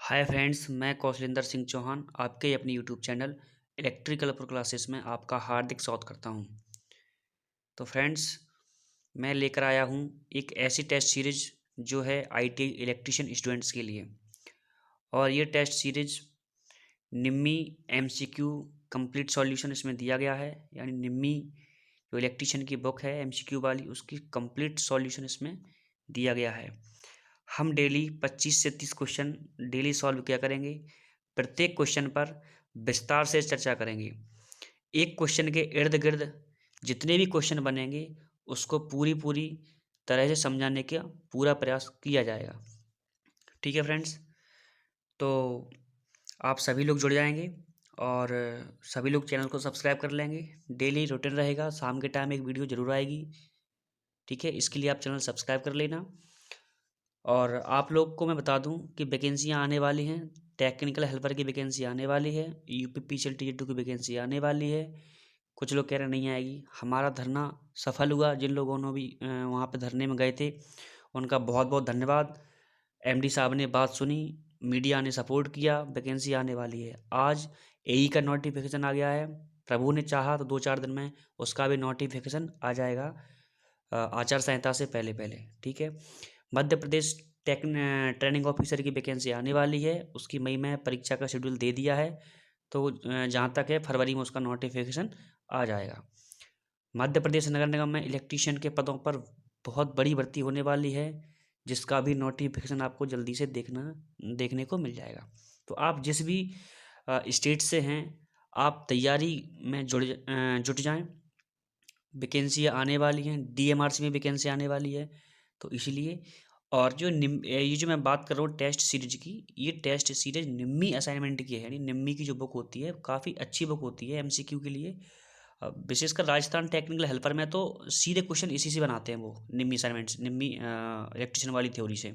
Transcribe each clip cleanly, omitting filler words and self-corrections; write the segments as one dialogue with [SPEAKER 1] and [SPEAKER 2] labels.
[SPEAKER 1] Hi friends, मैं कौशलेंद्र सिंह चौहान आपके अपनी YouTube channel electrical pro classes में आपका हार्दिक स्वागत करता हूं। तो फ्रेंड्स, मैं लेकर आया हूं एक ऐसी टेस्ट सीरीज जो है आईटी इलेक्ट्रिशियन स्टूडेंट्स के लिए। और ये टेस्ट सीरीज निम्मी एमसीक्यू कंप्लीट सॉल्यूशन इसमें दिया गया है। यानी निम्मी जो इलेक्ट्रिशियन की बुक है एमसीक्यू वाली, उसकी कंप्लीट सॉल्यूशन इसमें दिया गया है। हम डेली 25 से 30 क्वेश्चन डेली सॉल्व किया करेंगे। प्रत्येक क्वेश्चन पर विस्तार से चर्चा करेंगे। एक क्वेश्चन के इर्द गिर्द जितने भी क्वेश्चन बनेंगे उसको पूरी पूरी तरह से समझाने का पूरा प्रयास किया जाएगा। ठीक है फ्रेंड्स, तो आप सभी लोग जुड़ जाएंगे और सभी लोग चैनल को सब्सक्राइब कर लेंगे। डेली रूटीन रहेगा, शाम के टाइम एक वीडियो जरूर आएगी। ठीक है, इसके लिए आप चैनल सब्सक्राइब कर लेना। और आप लोग को मैं बता दूं कि वैकेंसियां आने वाली हैं। टेक्निकल हेल्पर की वैकेंसी आने वाली है, यूपीपीसीएल-टी2 की वैकेंसी आने वाली है। कुछ लोग कह रहे नहीं आएगी। हमारा धरना सफल हुआ। जिन लोगों ने भी वहाँ पे धरने में गए थे उनका बहुत बहुत धन्यवाद। एमडी साहब ने बात सुनी, मीडिया ने सपोर्ट किया, वैकेंसी आने वाली है। आज एई का नोटिफिकेशन आ गया है। प्रभु ने चाहा तो 2-4 दिन में उसका भी नोटिफिकेशन आ जाएगा, आचार संहिता से पहले पहले। ठीक है, मध्य प्रदेश ट्रेनिंग ऑफिसर की वैकेंसी आने वाली है। उसकी मई में परीक्षा का शेड्यूल दे दिया है, तो जहाँ तक है फरवरी में उसका नोटिफिकेशन आ जाएगा। मध्य प्रदेश नगर निगम में इलेक्ट्रीशियन के पदों पर बहुत बड़ी भर्ती होने वाली है, जिसका भी नोटिफिकेशन आपको जल्दी से देखने को मिल जाएगा। तो आप जिस भी स्टेट से हैं, आप तैयारी में जुट जाएं। वैकेंसी आने वाली हैं, डीएमआरसी में वैकेंसी आने वाली है। तो इसलिए, और जो ये जो मैं बात कर रहा हूँ टेस्ट सीरीज की, ये टेस्ट सीरीज निम्मी असाइनमेंट की है। यानी निम्मी की जो बुक होती है काफ़ी अच्छी बुक होती है एमसीक्यू के लिए। विशेषकर राजस्थान टेक्निकल हेल्पर में तो सीधे क्वेश्चन इसी से बनाते हैं वो निम्मी असाइनमेंट्स, निम्मी इलेक्ट्रिशियन वाली थ्योरी से।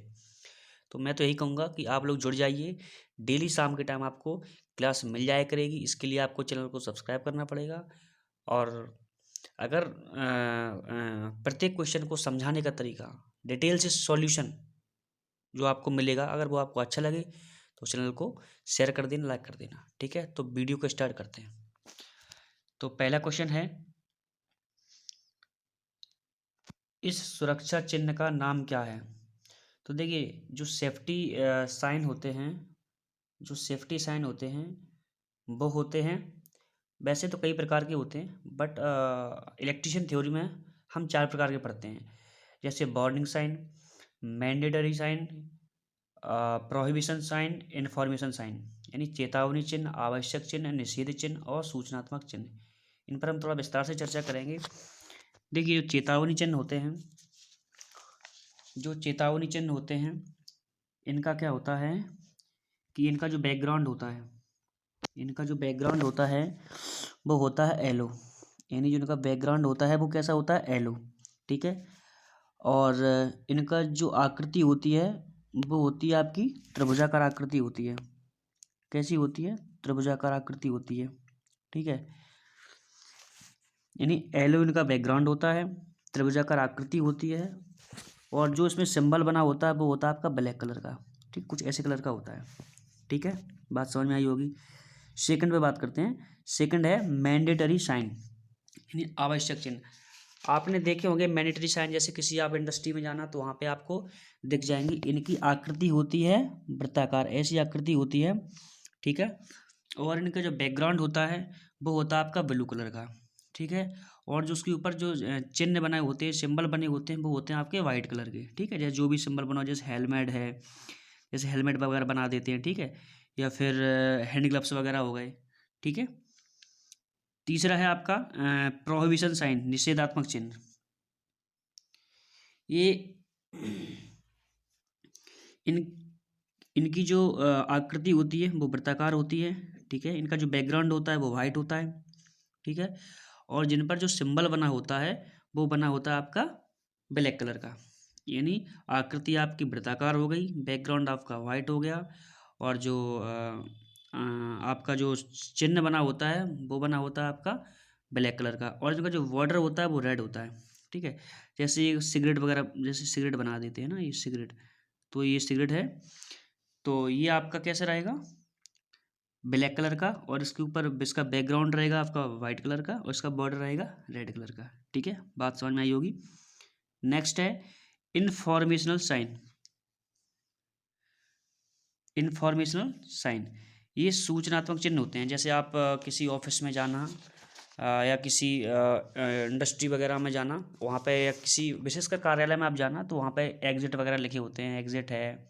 [SPEAKER 1] तो मैं तो यही कहूँगा कि आप लोग जुड़ जाइए। डेली शाम के टाइम आपको क्लास मिल जाया करेगी। इसके लिए आपको चैनल को सब्सक्राइब करना पड़ेगा। और अगर प्रत्येक क्वेश्चन को समझाने का तरीका, डिटेल से सॉल्यूशन जो आपको मिलेगा, अगर वो आपको अच्छा लगे तो चैनल को शेयर कर देना, लाइक कर देना। ठीक है, तो वीडियो को स्टार्ट करते हैं। तो पहला क्वेश्चन है, इस सुरक्षा चिन्ह का नाम क्या है? तो देखिए, जो सेफ्टी साइन होते हैं, जो सेफ्टी साइन होते हैं वो होते हैं, वैसे तो कई प्रकार के होते हैं, बट इलेक्ट्रिशियन थ्योरी में हम 4 प्रकार के पढ़ते हैं। जैसे warning sign, mandatory sign, prohibition sign, information sign. यानी चेतावनी चिन्ह, आवश्यक चिन्ह, निषेध चिन्ह और सूचनात्मक चिन्ह। इन पर हम थोड़ा विस्तार से चर्चा करेंगे। देखिए, जो चेतावनी चिन्ह होते हैं, जो चेतावनी चिन्ह होते हैं, इनका क्या होता है कि इनका जो बैकग्राउंड होता है, इनका जो बैकग्राउंड होता है वो होता है एलो। यानी जो इनका बैकग्राउंड होता है वो कैसा होता है? एलो। ठीक है, और इनका जो आकृति होती है वो होती है आपकी त्रिभुजाकार आकृति होती है। कैसी होती है? त्रिभुजाकार आकृति होती है। ठीक है, यानी एलो इनका बैकग्राउंड होता है, त्रिभुजाकार आकृति होती है, और जो इसमें सिंबल बना होता है वो होता है आपका ब्लैक कलर का। ठीक, कुछ ऐसे कलर का होता है। ठीक है, बात समझ में आई होगी। सेकंड पे बात करते हैं। सेकंड है मैंडेटरी साइन, यानी आवश्यक चिन्ह। आपने देखे होंगे मैंडेटरी साइन, जैसे किसी आप इंडस्ट्री में जाना तो वहाँ पे आपको दिख जाएंगी। इनकी आकृति होती है वृत्ताकार, ऐसी आकृति होती है। ठीक है, और इनका जो बैकग्राउंड होता है वो होता है आपका ब्लू कलर का। ठीक है, और जो उसके ऊपर जो चिन्ह बनाए होते हैं, सिंबल बने होते हैं, वो होते हैं आपके वाइट कलर के। ठीक है, जैसे जो भी सिंबल बना हो, जैसे हेलमेट है, जैसे हेलमेट वगैरह बना देते हैं। ठीक है, या फिर हैंड ग्लव्स वगैरह हो गए। ठीक है, तीसरा है आपका प्रोहिबिशन साइन, निषेधात्मक चिन्ह। ये इन इनकी जो आकृति होती है वो वृत्ताकार होती है। ठीक है, इनका जो बैकग्राउंड होता है वो वाइट होता है। ठीक है, और जिन पर जो सिंबल बना होता है वो बना होता है आपका ब्लैक कलर का। यानी आकृति आपकी वृत्ताकार हो गई, बैकग्राउंड आपका वाइट हो गया, और जो आपका जो चिन्ह बना होता है वो बना होता है आपका ब्लैक कलर का, और इनका जो बॉर्डर होता है वो रेड होता है। ठीक है, जैसे ये सिगरेट वगैरह, जैसे सिगरेट बना देते हैं ना, ये सिगरेट, तो ये सिगरेट है। तो ये आपका कैसे रहेगा, ब्लैक कलर का, और इसके ऊपर इसका बैकग्राउंड रहेगा आपका वाइट कलर का, और इसका बॉर्डर रहेगा रेड कलर का। ठीक है, बात समझ में आई होगी। नेक्स्ट है इनफॉर्मेशनल साइन। इनफॉर्मेशनल साइन, ये सूचनात्मक चिन्ह होते हैं। जैसे आप किसी ऑफिस में जाना, या किसी इंडस्ट्री वगैरह में जाना, वहाँ पे या किसी विशेषकर कार्यालय में आप जाना, तो वहाँ पे एग्जिट वगैरह लिखे होते हैं, एग्जिट है।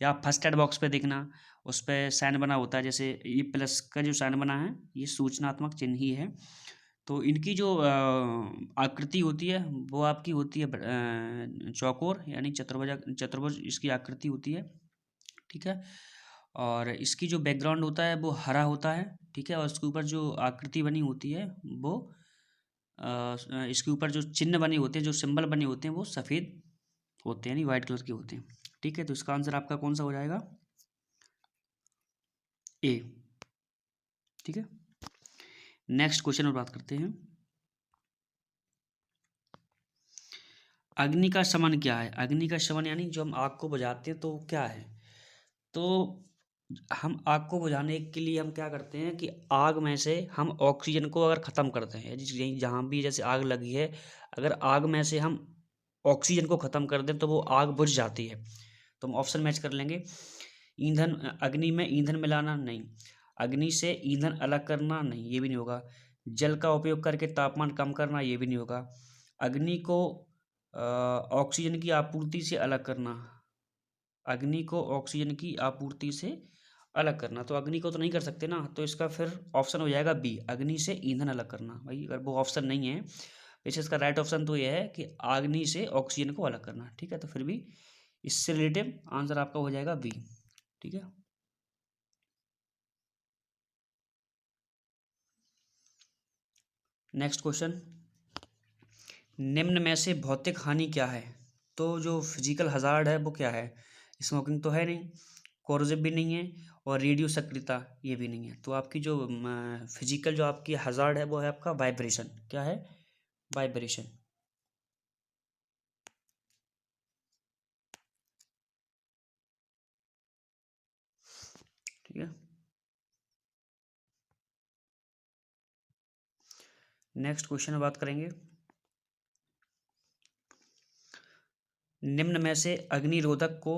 [SPEAKER 1] या फर्स्ट एड बॉक्स पे देखना, उस पर साइन बना होता है, जैसे ये प्लस का जो साइन बना है, ये सूचनात्मक चिन्ह ही है। तो इनकी जो आकृति होती है वो आपकी होती है चौकोर, यानी चतुर्भुज इसकी आकृति होती है। ठीक है, और इसकी जो बैकग्राउंड होता है वो हरा होता है। ठीक है, और इसके ऊपर जो आकृति बनी होती है वो इसके ऊपर जो चिन्ह बने होते हैं, जो सिंबल बने होते हैं, वो सफ़ेद होते हैं, यानी वाइट कलर के होते हैं। ठीक है, तो इसका आंसर आपका कौन सा हो जाएगा, ए। ठीक है, नेक्स्ट क्वेश्चन पर बात करते हैं। अग्नि का शमन क्या है। अग्नि का शमन यानी जो हम आग को बुझाते हैं, तो क्या है, तो हम आग को बुझाने के लिए हम क्या करते हैं कि आग में से हम ऑक्सीजन को अगर ख़त्म करते हैं, यहीं जहाँ भी जैसे आग लगी है, अगर आग में से हम ऑक्सीजन को ख़त्म कर दें तो वो आग बुझ जाती है। तो हम ऑप्शन मैच कर लेंगे। ईंधन, अग्नि में ईंधन मिलाना, नहीं। अग्नि से ईंधन अलग करना, नहीं, ये भी नहीं होगा। जल का उपयोग करके तापमान कम करना, ये भी नहीं होगा। अग्नि को ऑक्सीजन की आपूर्ति से अलग करना, अग्नि को ऑक्सीजन की आपूर्ति से अलग करना, तो अग्नि को तो नहीं कर सकते ना, तो इसका फिर ऑप्शन हो जाएगा बी, अग्नि से ईंधन अलग करना। भाई अगर वो ऑप्शन नहीं है, वैसे इसका राइट ऑप्शन तो ये है कि अग्नि से ऑक्सीजन को अलग करना। ठीक है, तो फिर भी इससे रिलेटिव आंसर आपका हो जाएगा बी। ठीक है, नेक्स्ट क्वेश्चन, निम्न में से भौतिक हानि क्या है। तो जो फिजिकल हजार्ड है वो क्या है, स्मोकिंग तो है नहीं, कोरोजिव भी नहीं है, और रेडियो सक्रियता ये भी नहीं है। तो आपकी जो फिजिकल जो आपकी हजार्ड है वो है आपका वाइब्रेशन। क्या है, वाइब्रेशन। ठीक है, नेक्स्ट क्वेश्चन में बात करेंगे। निम्न में से अग्निरोधक को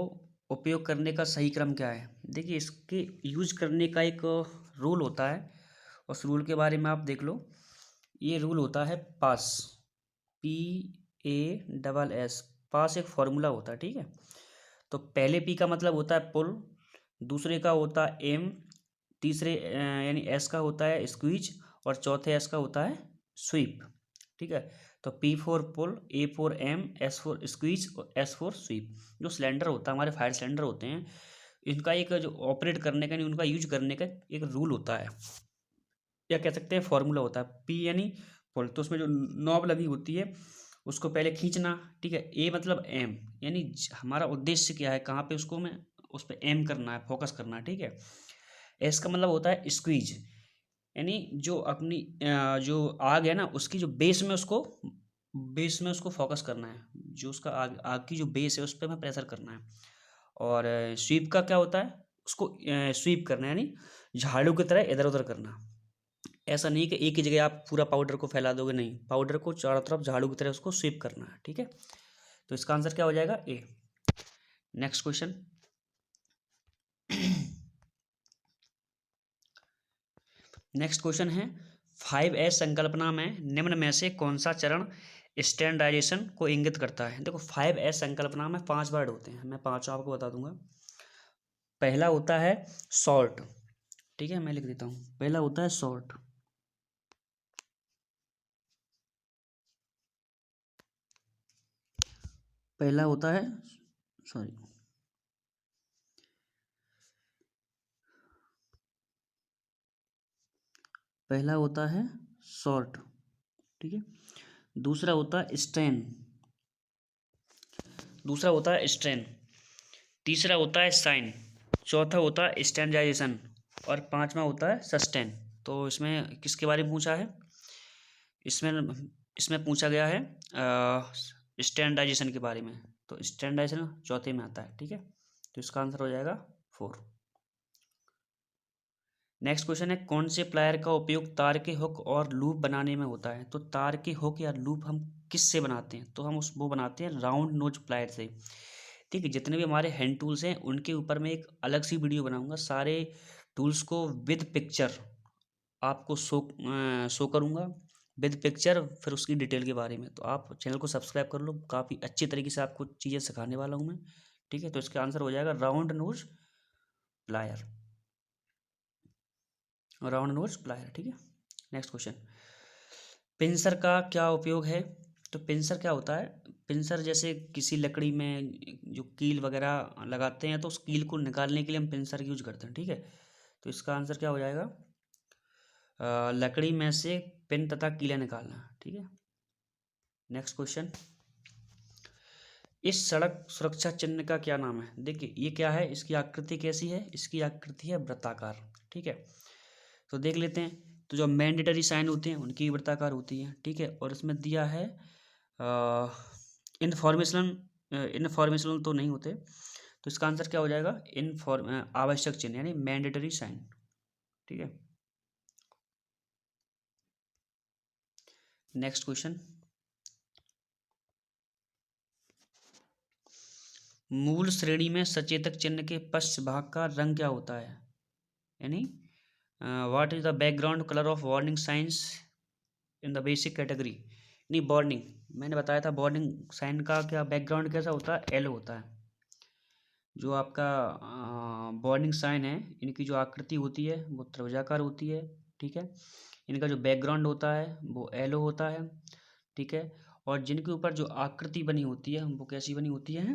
[SPEAKER 1] उपयोग करने का सही क्रम क्या है। देखिए, इसके यूज करने का एक रूल होता है, उस रूल के बारे में आप देख लो। ये रूल होता है पास, PASS, पास एक फॉर्मूला होता है। ठीक है, तो पहले P का मतलब होता है पुल, दूसरे का होता है एम, तीसरे यानी एस का होता है स्क्वीज, और चौथे एस का होता है स्वीप। ठीक है, तो P for pull, A for aim, S for squeeze, और S फॉर स्वीप। जो सिलेंडर होता है, हमारे फायर सिलेंडर होते हैं, इनका एक जो ऑपरेट करने का, उनका यूज करने का एक रूल होता है, या कह सकते हैं फॉर्मूला होता है। पी यानी पुल, तो उसमें जो नॉब लगी होती है उसको पहले खींचना। ठीक है, ए मतलब एम, यानी हमारा उद्देश्य क्या है, कहाँ पे उसको मैं उस पर एम करना है, फोकस करना है। ठीक है, एस का मतलब होता है स्क्वीज, यानी जो अपनी जो आग है ना, उसकी जो बेस में उसको फोकस करना है, जो उसका आग आग की जो बेस है उस पर हमें प्रेशर करना है। और स्वीप का क्या होता है, उसको स्वीप करना है, यानी झाड़ू की तरह इधर उधर करना। ऐसा नहीं कि एक ही जगह आप पूरा पाउडर को फैला दोगे, नहीं, पाउडर को चारों तरफ झाड़ू की तरह उसको स्वीप करना है। ठीक है, तो इसका आंसर क्या हो जाएगा, ए। नेक्स्ट क्वेश्चन, नेक्स्ट क्वेश्चन है 5S संकल्पना में निम्न में से कौन सा चरण स्टैंडर्डाइजेशन को इंगित करता है। देखो, 5S संकल्पना में 5 वर्ड होते हैं, मैं 5 आपको बता दूंगा। पहला होता है सॉर्ट। ठीक है, मैं लिख देता हूँ, पहला होता है सॉर्ट। पहला होता है, सॉरी, पहला होता है सॉर्ट। ठीक है, दूसरा होता है स्ट्रेन, दूसरा होता है स्ट्रेन, तीसरा होता है साइन, चौथा होता है स्टैंडर्डाइजेशन, और पांचवा होता है सस्टेन। तो इसमें किसके बारे में पूछा है, इसमें इसमें पूछा गया है स्टैंडर्डाइजेशन के बारे में। तो स्टैंडर्डाइजेशन चौथे में आता है। ठीक है, तो इसका आंसर हो जाएगा 4। नेक्स्ट क्वेश्चन है, कौन से प्लायर का उपयोग तार के हुक और लूप बनाने में होता है? तो तार के हुक या लूप हम किस से बनाते हैं? तो हम वो बनाते हैं राउंड नोज प्लायर से। ठीक है, जितने भी हमारे हैंड टूल्स हैं उनके ऊपर मैं एक अलग सी वीडियो बनाऊंगा, सारे टूल्स को विद पिक्चर आपको शो करूंगा विद पिक्चर, फिर उसकी डिटेल के बारे में। तो आप चैनल को सब्सक्राइब कर लो, काफ़ी अच्छी तरीके से आपको चीज़ें सिखाने वाला हूँ मैं। ठीक है, तो इसका आंसर हो जाएगा round knows plier, round knows plier. ठीक है, नेक्स्ट क्वेश्चन, पिंसर का क्या उपयोग है? तो पिंसर क्या होता है? पिंसर जैसे किसी लकड़ी में जो कील वगैरह लगाते हैं तो उस कील को निकालने के लिए हम पिंसर यूज करते हैं। ठीक है, तो इसका आंसर क्या हो जाएगा? लकड़ी में से पिन तथा कीलें निकालना। ठीक है, नेक्स्ट क्वेश्चन, इस सड़क सुरक्षा चिन्ह का क्या नाम है? देखिए ये क्या है, इसकी आकृति कैसी है? इसकी आकृति है वृत्ताकार। ठीक है, तो देख लेते हैं। तो जो मैंडेटरी साइन होते हैं उनकी वृत्ताकार होती है। ठीक है, और इसमें दिया है इनफॉर्मेशनल, इनफॉर्मेशनल तो नहीं होते, तो इसका आंसर क्या हो जाएगा? आवश्यक चिन्ह यानी मैंडेटरी साइन। ठीक है, नेक्स्ट क्वेश्चन, मूल श्रेणी में सचेतक चिन्ह के पश्च भाग का रंग क्या होता है? यानी what is the background colour of warning science in the basic category? यानी वार्निंग, मैंने बताया था वार्निंग साइन का क्या बैकग्राउंड कैसा होता है? येलो होता है। जो आपका वार्निंग साइन है इनकी जो आकृति होती है वो त्रिभुजाकार होती है। ठीक है, इनका जो बैकग्राउंड होता है वो येलो होता है। ठीक है, और जिनके ऊपर जो आकृति बनी होती है वो कैसी बनी होती है?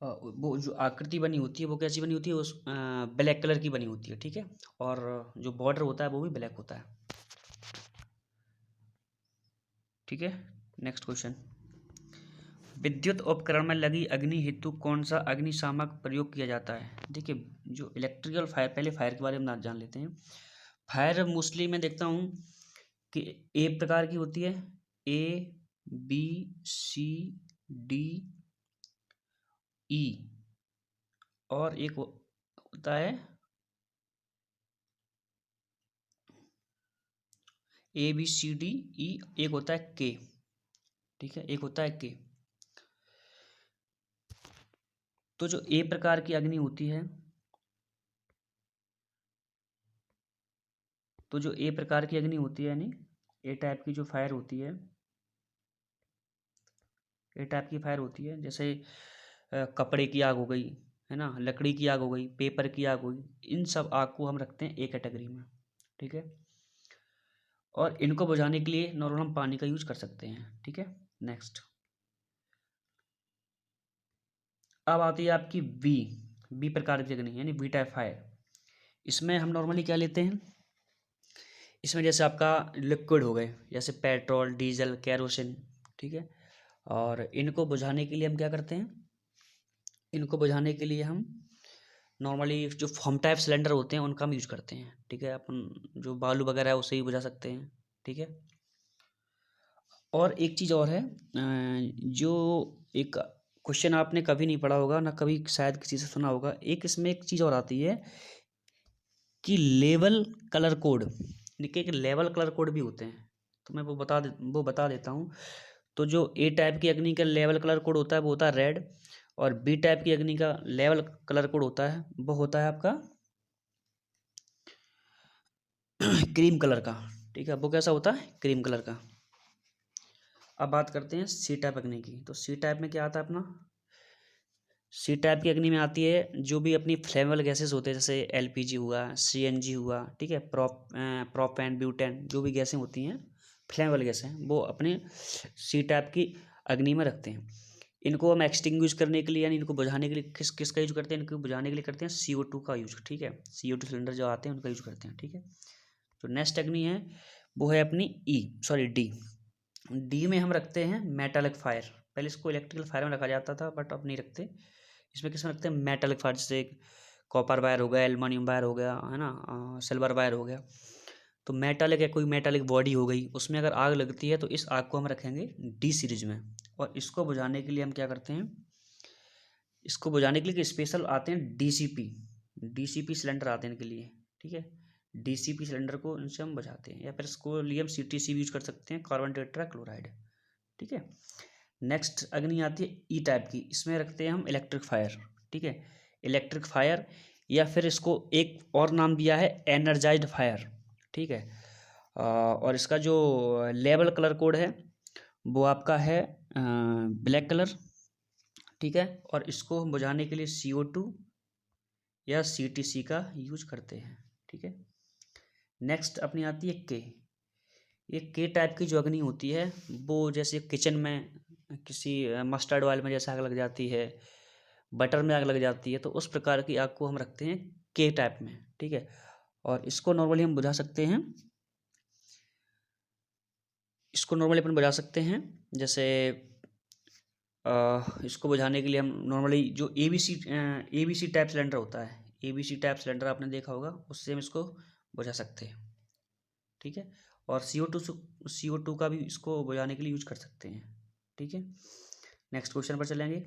[SPEAKER 1] वो जो आकृति बनी होती है वो कैसी बनी होती है? उस ब्लैक कलर की बनी होती है। ठीक है, और जो बॉर्डर होता है वो भी ब्लैक होता है। ठीक है, नेक्स्ट क्वेश्चन, विद्युत उपकरण में लगी अग्नि हेतु कौन सा अग्निशामक प्रयोग किया जाता है? देखिए जो इलेक्ट्रिकल फायर, पहले फायर के बारे में ना जान लेते हैं। फायर मोस्टली मैं देखता हूँ कि ए प्रकार की होती है, A B C D E, और एक होता है A B C D E, एक होता है के। ठीक है, एक होता है के। तो जो ए प्रकार की अग्नि होती है, तो जो ए प्रकार की अग्नि होती है यानी ए टाइप की जो फायर होती है, ए टाइप की फायर होती है, जैसे कपड़े की आग हो गई, है ना, लकड़ी की आग हो गई, पेपर की आग हो गई, इन सब आग को हम रखते हैं ए कैटेगरी में। ठीक है, और इनको बुझाने के लिए नॉर्मल हम पानी का यूज कर सकते हैं। ठीक है, नेक्स्ट, अब आती है आपकी बी, बी प्रकार की अग्नि यानी बी टाइप फायर। इसमें हम नॉर्मली क्या लेते हैं? इसमें जैसे आपका लिक्विड हो गए, जैसे पेट्रोल, डीजल, कैरोसिन। ठीक है, और इनको बुझाने के लिए हम क्या करते हैं? इनको बुझाने के लिए हम नॉर्मली जो फॉर्म टाइप सिलेंडर होते हैं उनका हम यूज करते हैं। ठीक है, अपन जो बालू वगैरह है उसे ही बुझा सकते हैं। ठीक है, और एक चीज़ और है, जो एक क्वेश्चन आपने कभी नहीं पढ़ा होगा ना, कभी शायद किसी से सुना होगा, एक इसमें एक चीज़ और आती है कि लेवल कलर कोड। देखिए एक लेवल कलर कोड भी होते हैं, तो मैं वो बता देता हूँ। तो जो ए टाइप की अग्नि का लेवल कलर कोड होता है वो होता है रेड, और बी टाइप की अग्नि का लेवल कलर कोड होता है वो होता है आपका क्रीम कलर का। ठीक है, वो कैसा होता है? क्रीम कलर का। अब बात करते हैं सी टाइप अग्नि की। तो सी टाइप में क्या आता है अपना? सी टाइप की अग्नि में आती है जो भी अपनी फ्लेमेबल गैसेस होते हैं, जैसे एलपीजी हुआ, सीएनजी हुआ, ठीक है, प्रोपेन, ब्यूटेन, जो भी गैसें होती हैं फ्लेमेबल गैसें, वो अपने सी टाइप की अग्नि में रखते हैं। इनको हम एक्सटिंग्विश करने के लिए यानी इनको बुझाने के लिए किसका यूज करते हैं? इनको बुझाने के लिए करते हैं CO2 का यूज। ठीक है, CO2 सिलेंडर जो आते हैं उनका यूज करते हैं। ठीक है, जो नेक्स्ट अग्नि है वो है अपनी डी। डी में हम रखते हैं मेटालिक फायर। पहले इसको इलेक्ट्रिकल फायर में रखा जाता था बट अब नहीं रखते। इसमें किस में रखते हैं? मेटालिक फायर, जैसे कॉपर वायर हो गया, एल्युमिनियम वायर हो गया, है ना, सिल्वर वायर हो गया। तो मेटालिक है, कोई मेटालिक बॉडी हो गई, उसमें अगर आग लगती है तो इस आग को हम रखेंगे डी सीरीज में। और इसको बुझाने के लिए हम क्या करते हैं? इसको बुझाने के लिए स्पेशल आते हैं डीसीपी सिलेंडर आते हैं इनके लिए, ठीक है। डीसीपी सिलेंडर को इनसे हम बुझाते हैं, या फिर इसको लिए हम सीटीसी भी यूज कर सकते हैं, कार्बन टेट्रा क्लोराइड, ठीक है। नेक्स्ट अग्नि आती है ई टाइप की, इसमें रखते हैं हम इलेक्ट्रिक फायर, ठीक है। इलेक्ट्रिक फायर, या फिर इसको एक और नाम दिया है एनर्जाइज्ड फायर, ठीक है। और इसका जो लेवल कलर कोड है वो आपका है ब्लैक कलर, ठीक है। और इसको हम बुझाने के लिए CO2 या CTC का यूज करते हैं, ठीक है। नेक्स्ट अपनी आती है के। ये के टाइप की जो अग्नि होती है वो जैसे किचन में किसी मस्टर्ड ऑयल में जैसे आग लग जाती है, बटर में आग लग जाती है, तो उस प्रकार की आग को हम रखते हैं के टाइप में, ठीक है। और इसको नॉर्मली हम बुझा सकते हैं, इसको नॉर्मली अपन बुझा सकते हैं जैसे इसको बुझाने के लिए हम नॉर्मली जो ABC टाइप सिलेंडर होता है, ABC टाइप सिलेंडर आपने देखा होगा, उससे हम इसको बुझा सकते हैं, ठीक है। और CO2 का भी इसको बुझाने के लिए यूज कर सकते हैं, ठीक है। नेक्स्ट क्वेश्चन पर चलेंगे।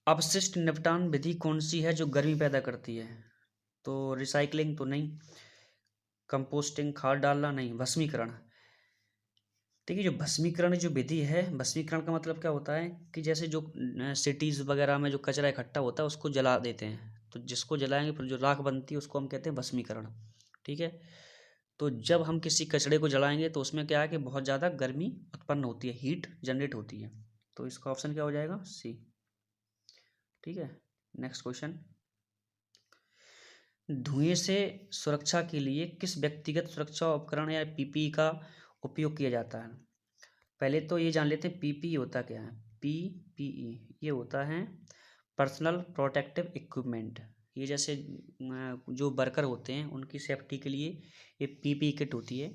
[SPEAKER 1] अपशिष्ट निपटान विधि कौन सी है जो गर्मी पैदा करती है? तो रिसाइकलिंग तो नहीं, कंपोस्टिंग खाद डालना नहीं, भस्मीकरण। देखिए जो भस्मीकरण जो विधि है, भस्मीकरण का मतलब क्या होता है कि जैसे जो सिटीज़ वगैरह में जो कचरा इकट्ठा होता है उसको जला देते हैं, तो जिसको जलाएंगे फिर जो राख बनती है उसको हम कहते हैं भस्मीकरण, ठीक है। तो जब हम किसी कचरे को जलाएंगे तो उसमें क्या है कि बहुत ज़्यादा गर्मी उत्पन्न होती है, हीट जनरेट होती है, तो इसका ऑप्शन क्या हो जाएगा? सी, ठीक है। Next question. धुएं से सुरक्षा के लिए किस व्यक्तिगत सुरक्षा उपकरण या PPE का उपयोग किया जाता है? पहले तो ये जान लेते हैं PPE होता क्या है। PPE ये होता है पर्सनल प्रोटेक्टिव इक्विपमेंट। ये जैसे जो वर्कर होते हैं उनकी सेफ्टी के लिए ये PPE किट होती है।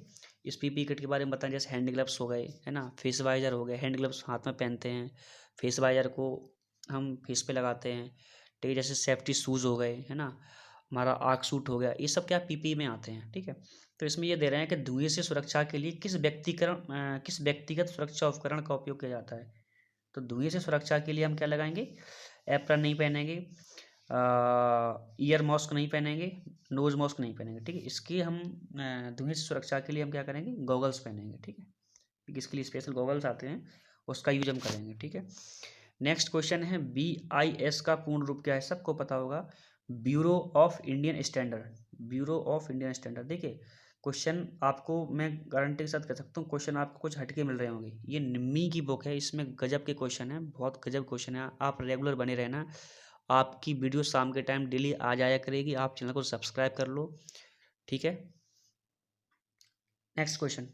[SPEAKER 1] इस PPE किट के बारे में बताएं, जैसे हैंड ग्लव्स हो गए, है ना, फेस वाइजर हो गए। हैंड ग्लव्स हाथ में पहनते हैं, फेस वाइजर को हम फेस पे लगाते हैं, ठीक है। जैसे सेफ्टी शूज़ हो गए, है ना, हमारा आर्क सूट हो गया, ये सब क्या PPE में आते हैं, ठीक है। तो इसमें ये दे रहे हैं कि धुएं से सुरक्षा के लिए किस व्यक्तिगत सुरक्षा उपकरण का उपयोग किया जाता है? तो धुएं से सुरक्षा के लिए हम क्या लगाएंगे? एप्रन नहीं पहनेंगे, ईयर मास्क नहीं पहनेंगे, नोज मास्क नहीं पहनेंगे, ठीक है। इसकी हम धुएं से सुरक्षा के लिए हम क्या करेंगे? गॉगल्स पहनेंगे, ठीक है। इसके लिए स्पेशल गॉगल्स आते हैं, उसका यूज हम करेंगे, ठीक है। नेक्स्ट क्वेश्चन है BIS का पूर्ण रूप क्या है? सबको पता होगा, bureau of Indian standard. Bureau of Indian standard. देखिए क्वेश्चन आपको मैं गारंटी के साथ कह सकता हूँ, क्वेश्चन आपको कुछ हटके मिल रहे होंगे। ये निम्मी की बुक है, इसमें गजब के क्वेश्चन है, बहुत गजब क्वेश्चन है। आप रेगुलर बने रहना, आपकी वीडियो शाम के टाइम डेली आ जाया करेगी। आप चैनल को सब्सक्राइब कर लो, ठीक है। Next question.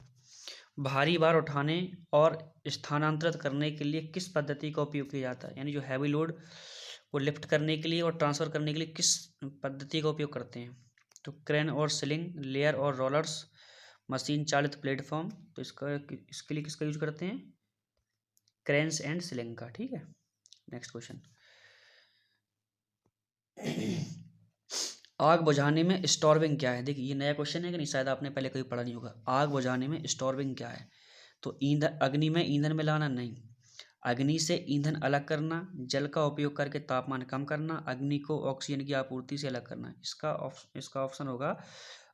[SPEAKER 1] भारी भार उठाने और स्थानांतरित करने के लिए किस पद्धति का उपयोग किया जाता है? यानी जो हैवी लोड को लिफ्ट करने के लिए और ट्रांसफर करने के लिए किस पद्धति का उपयोग करते हैं? तो क्रेन और सिलिंग, लेयर और रोलर्स, मशीन चालित प्लेटफॉर्म। तो इसके लिए किसका यूज करते हैं? क्रेन्स एंड सिलिंग का, ठीक है। Next question. आग बुझाने में स्टॉर्विंग क्या है? देखिए ये नया क्वेश्चन है कि नहीं, शायद आपने पहले कभी पढ़ा नहीं होगा। आग बुझाने में स्टॉर्विंग क्या है? तो ईंधन, अग्नि में ईंधन मिलाना नहीं, अग्नि से ईंधन अलग करना, जल का उपयोग करके तापमान कम करना, अग्नि को ऑक्सीजन की आपूर्ति से अलग करना। इसका ऑप्शन होगा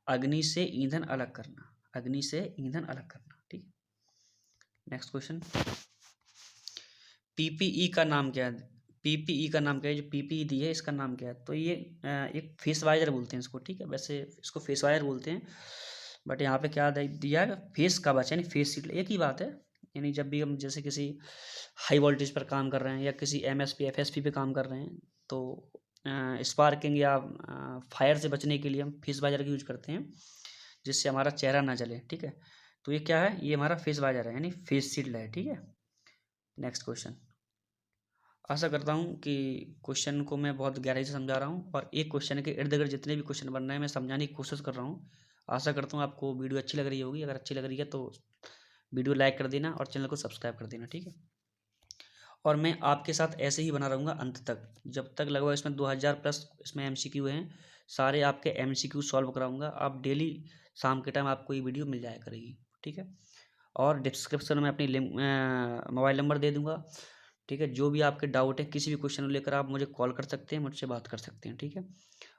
[SPEAKER 1] अग्नि से ईंधन अलग करना, अग्नि से ईंधन अलग करना, ठीक। Next question. PPE का नाम क्या है? PPE का नाम क्या है? जो PPE दी है इसका नाम क्या है? तो ये एक फेस वाइजर बोलते हैं इसको, ठीक है। वैसे इसको फेस वाइजर बोलते हैं, बट यहाँ पे क्या दिया है? फेस कवच, यानी फेस शील्ड, एक ही बात है। यानी जब भी हम जैसे किसी हाई वोल्टेज पर काम कर रहे हैं या किसी MSP FSP पे काम कर रहे हैं, तो स्पार्किंग या फायर से बचने के लिए हम फेस वाइजर का यूज करते हैं, जिससे हमारा चेहरा ना जले, ठीक है। तो ये क्या है? ये हमारा फेस वाइजर है, यानी फेस शील्ड है, ठीक है। Next question. आशा करता हूँ कि क्वेश्चन को मैं बहुत गहराई से समझा रहा हूँ, और एक क्वेश्चन के इर्द गिर्द जितने भी क्वेश्चन बन रहे हैं मैं समझाने की कोशिश कर रहा हूँ। आशा करता हूँ आपको वीडियो अच्छी लग रही होगी। अगर अच्छी लग रही है तो वीडियो लाइक कर देना और चैनल को सब्सक्राइब कर देना, ठीक है। और मैं आपके साथ ऐसे ही बना रहूँगा अंत तक, जब तक लगभग इसमें 2000 प्लस इसमें MCQ हैं, सारे आपके MCQ सॉल्व कराऊँगा। आप डेली शाम के टाइम आपको ये वीडियो मिल जाया करेगी, ठीक है। और डिस्क्रिप्शन में अपनी लिंक मोबाइल नंबर दे दूँगा, ठीक है। जो भी आपके डाउट है किसी भी क्वेश्चन को लेकर आप मुझे कॉल कर सकते हैं, मुझसे बात कर सकते हैं, ठीक है।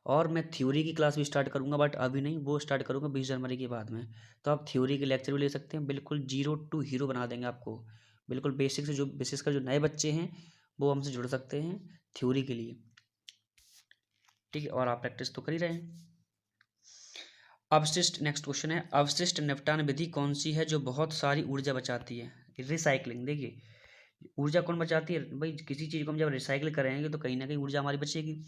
[SPEAKER 1] और मैं थ्योरी की क्लास भी स्टार्ट करूँगा, बट अभी नहीं, वो स्टार्ट करूँगा 20 जनवरी के बाद में। तो आप थ्योरी के लेक्चर भी ले सकते हैं, बिल्कुल जीरो टू हीरो बना देंगे आपको। बिल्कुल बेसिक से, जो बेसिस का जो नए बच्चे हैं वो हमसे जुड़ सकते हैं थ्योरी के लिए, ठीक है। और आप प्रैक्टिस तो कर ही रहे हैं। अवशिष्ट, नेक्स्ट क्वेश्चन है, अवशिष्ट निपटान विधि कौन सी है जो बहुत सारी ऊर्जा बचाती है? रिसाइकलिंग। देखिए, ऊर्जा कौन बचाती है भाई? किसी चीज़ को हम जब रिसाइकिल करेंगे तो कहीं ना कहीं ऊर्जा हमारी बचेगी।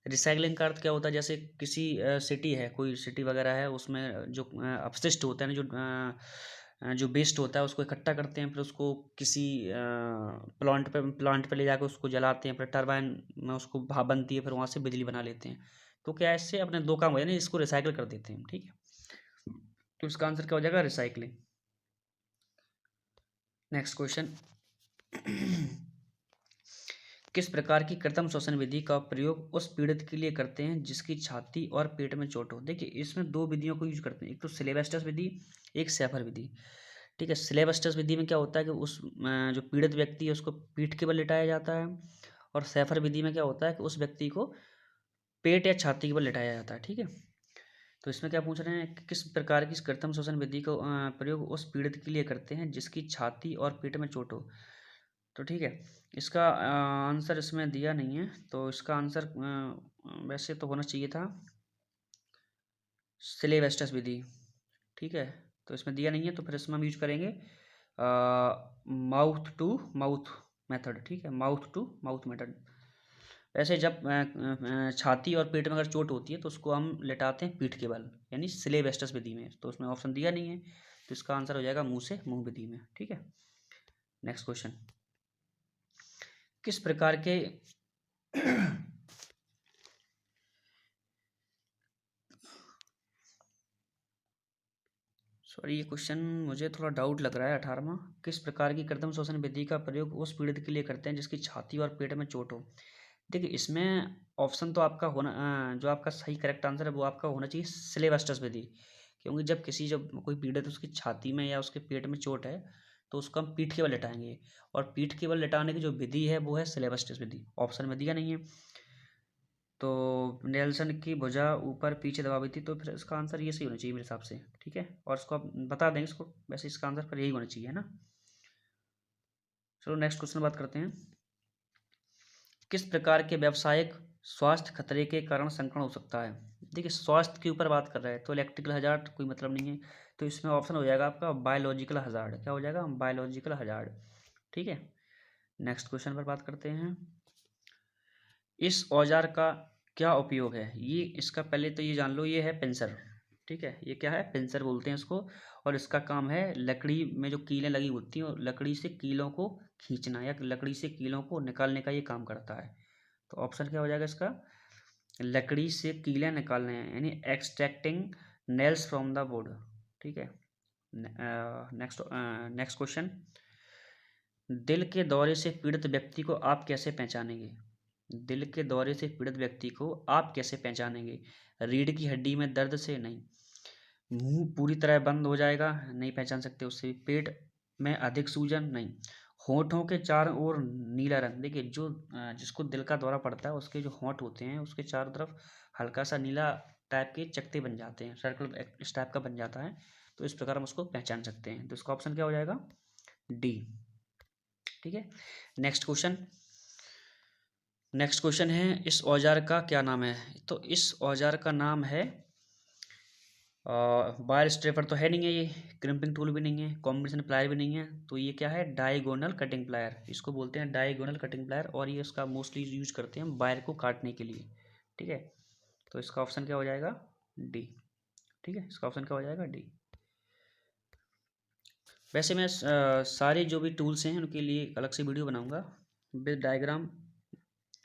[SPEAKER 1] रिसाइकलिंग का अर्थ क्या होता है? जैसे किसी सिटी है, कोई सिटी वगैरह है, उसमें जो अपशिष्ट होता है ना, जो वेस्ट होता है, उसको इकट्ठा करते हैं, फिर उसको किसी प्लांट पे ले जाकर उसको जलाते हैं, फिर टरबाइन में उसको भाप बनती है, फिर वहाँ से बिजली बना लेते हैं। तो क्या है, इससे अपने दो काम हो जाए ना, इसको रिसाइकिल कर देते हैं, ठीक है। तो इसका आंसर क्या हो जाएगा? रिसाइकलिंग। नेक्स्ट क्वेश्चन, किस प्रकार की कृत्रिम श्वसन विधि का प्रयोग उस पीड़ित के लिए करते हैं जिसकी छाती और पेट में चोट हो? देखिए, इसमें दो विधियों को यूज करते हैं, एक तो सिलेबस्टस विधि, एक सैफर विधि, ठीक है। सिलेबस्टस विधि में क्या होता है कि उस जो पीड़ित व्यक्ति है उसको पीठ के बल लिटाया जाता है, और सैफर विधि में क्या होता है कि उस व्यक्ति को पेट या छाती के बल लिटाया जाता है, ठीक है। तो इसमें क्या पूछ रहे हैं कि किस प्रकार की कृत्रिम श्वसन विधि का प्रयोग उस पीड़ित के लिए करते हैं जिसकी छाती और पेट में चोट हो? तो ठीक है, इसका आंसर इसमें दिया नहीं है, तो इसका आंसर वैसे तो होना चाहिए था सिलेबस्टस विधि, ठीक है। तो इसमें दिया नहीं है, तो फिर इसमें हम यूज करेंगे माउथ टू माउथ मेथड, ठीक है, माउथ टू माउथ मेथड। वैसे जब छाती और पेट में अगर चोट होती है तो उसको हम लेटाते हैं पीठ के बल, यानी सिलेबस्टस विधि में। तो उसमें ऑप्शन दिया नहीं है, तो इसका आंसर हो जाएगा मुंह से मुंह विधि में, ठीक है। नेक्स्ट क्वेश्चन, किस प्रकार के सॉरी, ये क्वेश्चन मुझे थोड़ा डाउट लग रहा है। 18वां, किस प्रकार की कृत्रिम श्वसन विधि का प्रयोग उस पीड़ित के लिए करते हैं जिसकी छाती और पेट में चोट हो? देखिए, इसमें ऑप्शन तो आपका होना जो आपका सही करेक्ट आंसर है वो आपका होना चाहिए सिलेबस्टस विधि, क्योंकि जब कोई पीड़ित उसकी छाती में या उसके पेट में चोट है तो उसको हम पीठ के बल लेटाएंगे, और पीठ के बल लेटाने की जो विधि है वो है सिलेबस्टस विधि। ऑप्शन में दिया नहीं है, तो नेल्सन की भुजा ऊपर पीछे दबा हुई थी, तो फिर इसका आंसर ये सही होना चाहिए मेरे हिसाब से, ठीक है। और इसको आप बता देंगे इसको, वैसे इसका आंसर फिर यही होना चाहिए, है ना। चलो नेक्स्ट क्वेश्चन बात करते हैं, किस प्रकार के व्यावसायिक स्वास्थ्य खतरे के कारण संक्रमण हो सकता है? देखिए, स्वास्थ्य के ऊपर बात कर रहे हैं तो इलेक्ट्रिकल हजार्ड कोई मतलब नहीं है, तो इसमें ऑप्शन हो जाएगा आपका बायोलॉजिकल हजार्ड। क्या हो जाएगा? बायोलॉजिकल हजार्ड, ठीक है। नेक्स्ट क्वेश्चन पर बात करते हैं, इस औजार का क्या उपयोग है? ये इसका पहले तो ये जान लो, ये है पिंसर, ठीक है। ये क्या है? पिंसर बोलते हैं इसको, और इसका काम है लकड़ी में जो कीलें लगी होती हैं और लकड़ी से कीलों को खींचना या लकड़ी से कीलों को निकालने का ये काम करता है। तो ऑप्शन क्या हो जाएगा इसका? लकड़ी से कीलें निकालने हैं, यानी extracting nails from the wood, ठीक है। नेक्स्ट नेक्स्ट क्वेश्चन, दिल के दौरे से पीड़ित व्यक्ति को आप कैसे पहचानेंगे? दिल के दौरे से पीड़ित व्यक्ति को आप कैसे पहचानेंगे? रीढ़ की हड्डी में दर्द से? नहीं। मुंह पूरी तरह बंद हो जाएगा? नहीं पहचान सकते उससे। पेट में अधिक सूजन? नहीं। होठों के चारों ओर नीला रंग? देखिए, जिसको दिल का दौरा पड़ता है उसके जो होंठ होते हैं उसके चारों तरफ हल्का सा नीला टाइप के चकते बन जाते हैं, सर्कल इस टाइप का बन जाता है, तो इस प्रकार हम उसको पहचान सकते हैं। तो इसका ऑप्शन क्या हो जाएगा? डी, ठीक है। नेक्स्ट क्वेश्चन, नेक्स्ट क्वेश्चन है, इस औजार का क्या नाम है? तो इस औजार का नाम है, बायर स्ट्रेपर तो है नहीं है, ये क्रिम्पिंग टूल भी नहीं है, कॉम्बिनेशन प्लायर भी नहीं है, तो ये क्या है? डायगोनल कटिंग प्लायर, इसको बोलते हैं डायगोनल कटिंग प्लायर, और ये इसका मोस्टली यूज करते हैं वायर को काटने के लिए, ठीक है। तो इसका ऑप्शन क्या हो जाएगा? डी, ठीक है। इसका ऑप्शन क्या हो जाएगा? डी। वैसे मैं सारे जो भी टूल्स हैं उनके लिए अलग से वीडियो बनाऊंगा विद डायग्राम,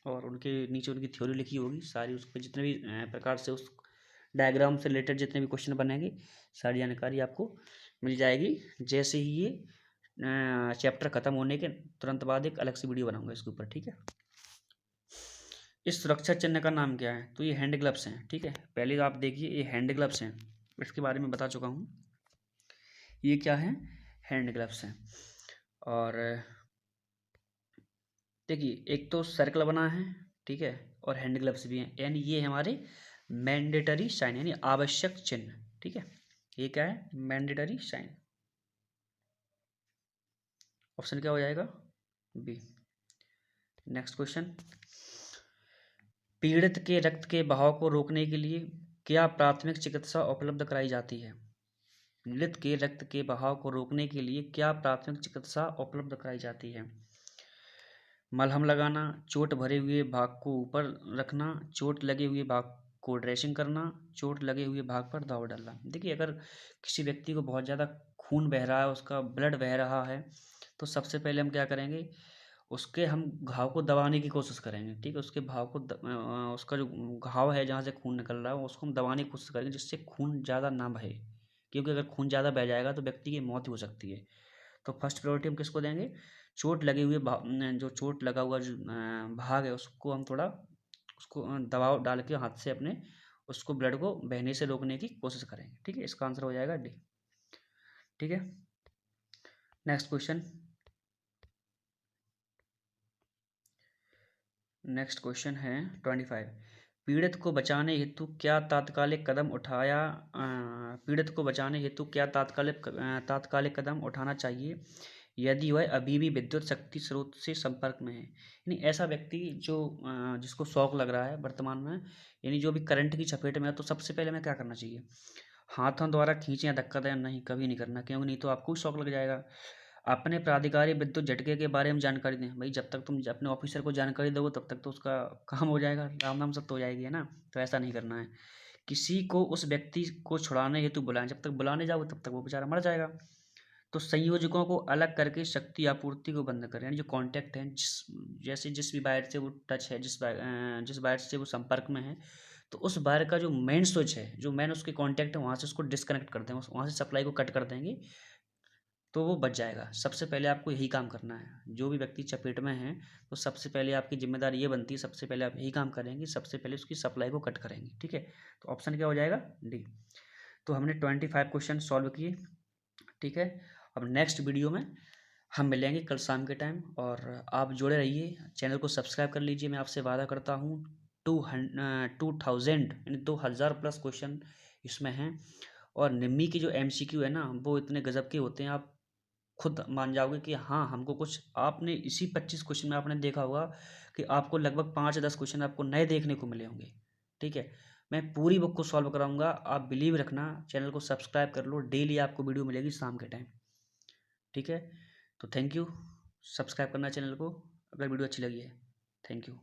[SPEAKER 1] और उनके नीचे उनकी थ्योरी लिखी होगी सारी, उस पर जितने भी प्रकार से उस डायग्राम से रिलेटेड जितने भी क्वेश्चन बनेंगे सारी जानकारी आपको मिल जाएगी, जैसे ही ये चैप्टर ख़त्म होने के तुरंत बाद एक अलग से वीडियो बनाऊंगा इसके ऊपर, ठीक है। इस सुरक्षा चिन्ह का नाम क्या है? तो ये हैंड ग्लव्स हैं, ठीक है। पहले तो आप देखिए, ये हैंड ग्लव्स हैं, इसके बारे में बता चुका हूँ। ये क्या है? हैंड ग्लव्स हैं। और देखिए एक तो सर्कल बना है, ठीक है, और हैंड ग्लव्स भी हैं, यानी ये हमारे मैंडेटरी साइन यानी आवश्यक चिन्ह, ठीक है। ये क्या है? Mandatory sign. ऑप्शन क्या हो जाएगा? बी। नेक्स्ट क्वेश्चन, पीड़ित के रक्त के बहाव को रोकने के लिए क्या प्राथमिक चिकित्सा उपलब्ध कराई जाती है? पीड़ित के रक्त के बहाव को रोकने के लिए क्या प्राथमिक चिकित्सा उपलब्ध कराई जाती है? मलहम लगाना, चोट भरे हुए भाग को ऊपर रखना, चोट लगे हुए भाग को ड्रेसिंग करना, चोट लगे हुए भाग पर दवा डालना। देखिए अगर किसी व्यक्ति को बहुत ज़्यादा खून बह रहा है, उसका ब्लड बह रहा है, तो सबसे पहले हम क्या करेंगे, उसके हम घाव को दबाने की कोशिश करेंगे, ठीक है। उसके भाव को उसका जो घाव है जहाँ से खून निकल रहा है उसको हम दबाने की कोशिश करेंगे, जिससे खून ज़्यादा ना बहे, क्योंकि अगर खून ज़्यादा बह जाएगा तो व्यक्ति की मौत हो सकती है। तो फर्स्ट प्रायोरिटी हम किसको देंगे? चोट लगे हुए जो चोट लगा हुआ जो भाग है उसको हम थोड़ा उसको दबाव डाल के हाथ से अपने उसको ब्लड को बहने से रोकने की कोशिश करेंगे, ठीक है। इसका आंसर हो जाएगा डी, ठीक है। नेक्स्ट क्वेश्चन, नेक्स्ट क्वेश्चन है 25, पीड़ित को बचाने हेतु क्या तात्कालिक कदम उठाया पीड़ित को बचाने हेतु क्या तात्कालिक कदम उठाना चाहिए यदि वह अभी भी विद्युत शक्ति स्रोत से संपर्क में है? यानी ऐसा व्यक्ति जो जिसको शॉक लग रहा है वर्तमान में, यानी जो भी करंट की चपेट में है, तो सबसे पहले हमें क्या करना चाहिए? हाथों द्वारा खींचे या धक्का दें? नहीं, कभी नहीं करना, क्योंकि नहीं तो आपको शॉक लग जाएगा। अपने प्राधिकारी विद्युत झटके के बारे में जानकारी दें। भाई जब तक तुम अपने ऑफिसर को जानकारी दोगे तब तक तो उसका काम हो जाएगा, राम नाम सब तो हो जाएगी, है ना। तो ऐसा नहीं करना है। किसी को उस व्यक्ति को छुड़ाने हेतु बुलाएं, जब तक बुलाने जाओ तब तक वो बेचारा मर जाएगा। तो संयोजकों को अलग करके शक्ति आपूर्ति को बंद करें, यानी जो कॉन्टैक्ट हैं, जैसे जिस भी वायर से वो टच है, जिस वायर से वो संपर्क में है, तो उस वायर का जो मेन स्विच है, जो मेन उसके कॉन्टैक्ट है, वहाँ से उसको डिस्कनेक्ट कर दें, वहाँ से सप्लाई को कट कर देंगे, तो वो बच जाएगा। सबसे पहले आपको यही काम करना है। जो भी व्यक्ति चपेट में है तो सबसे पहले आपकी जिम्मेदारी ये बनती है, सबसे पहले आप यही काम करेंगे, सबसे पहले उसकी सप्लाई को कट करेंगे, ठीक है। तो ऑप्शन क्या हो जाएगा? डी। तो हमने 25 क्वेश्चन सॉल्व किए, ठीक है। अब नेक्स्ट वीडियो में हम मिलेंगे कल शाम के टाइम, और आप जुड़े रहिए, चैनल को सब्सक्राइब कर लीजिए। मैं आपसे वादा करता हूँ 2000 यानी 2000 प्लस क्वेश्चन इसमें हैं, और निम्मी की जो MCQ है ना, वो इतने गजब के होते हैं, आप खुद मान जाओगे कि हाँ हमको कुछ, आपने इसी 25 क्वेश्चन में आपने देखा होगा कि आपको लगभग 5-10 क्वेश्चन आपको नए देखने को मिले होंगे, ठीक है। मैं पूरी बुक को सॉल्व कराऊंगा, आप बिलीव रखना। चैनल को सब्सक्राइब कर लो, डेली आपको वीडियो मिलेगी शाम के टाइम, ठीक है। तो थैंक यू, सब्सक्राइब करना चैनल को अगर वीडियो अच्छी लगी है। Thank you.